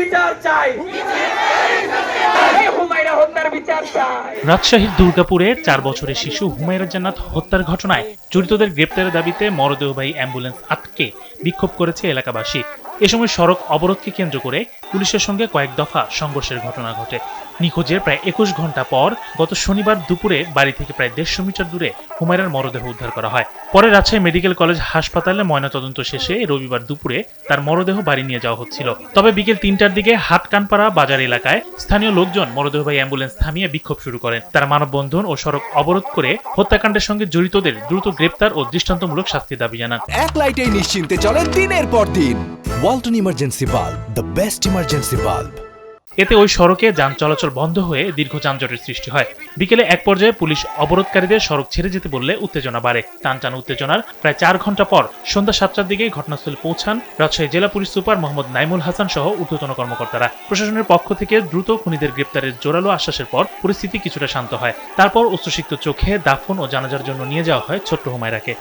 বিচার চাই, হুমায়রা হত্যার বিচার চাই। রাজশাহীর দুর্গাপুরে 4 বছরের শিশু হুমায়রা জান্নাত হত্যার ঘটনায় জড়িতদের গ্রেপ্তারের দাবিতে মরদেহবাহী অ্যাম্বুলেন্স আটকে বিক্ষোভ করেছে এলাকাবাসী। এ সময় সড়ক অবরোধকে কেন্দ্র করে পুলিশের সঙ্গে কয়েক দফা সংঘর্ষের ঘটনা ঘটে। নিখোঁজের প্রায় 21 ঘন্টা পর গত শনিবার দুপুরে বাড়ি থেকে প্রায় 150 মিটার দূরে হুমায়রার মরদেহ উদ্ধার করা হয়। পরে রাজশাহী মেডিকেল কলেজ হাসপাতালে ময়নাতদন্ত শেষে রবিবার দুপুরে তার মরদেহ বাড়ি নিয়ে যাওয়া হচ্ছিল। তবে বিকেল 3টার দিকে হাটকানপাড়া বাজার এলাকায় স্থানীয় লোকজন মরদেহবাহী অ্যাম্বুলেন্স থামিয়ে বিক্ষোভ শুরু করেন। তারা মানববন্ধন ও সড়ক অবরোধ করে হত্যাকাণ্ডের সঙ্গে জড়িতদের দ্রুত গ্রেপ্তার ও দৃষ্টান্তমূলক শাস্তির দাবি জানান। এক লাইটেই নিশ্চিন্তে চলে দিনের পর দিন। Walton emergency bulb, the best emergency bulb. এতে ওই সড়কে যান চলাচল বন্ধ হয়ে দীর্ঘ যানজটের সৃষ্টি হয়। বিকেলে এক পর্যায়ে পুলিশ অবরোধকারীদের সড়ক ছেড়ে যেতে বললে উত্তেজনা বাড়ে। টানটান উত্তেজনার প্রায় 4 ঘন্টা পর সন্ধ্যা 7টার দিকে ঘটনাস্থলে পৌঁছান রাজশাহী জেলা পুলিশ সুপার মোহাম্মদ নাইমুল হাসান সহ ঊর্ধ্বতন কর্মকর্তারা। প্রশাসনের পক্ষ থেকে দ্রুত খুনিদের গ্রেপ্তারের জোরালো আশ্বাসের পর পরিস্থিতি কিছুটা শান্ত হয়। তারপর অশ্রুসিক্ত চোখে দাফন ও জানাজার জন্য নিয়ে যাওয়া হয় ছোট্ট হুমায়রাকে।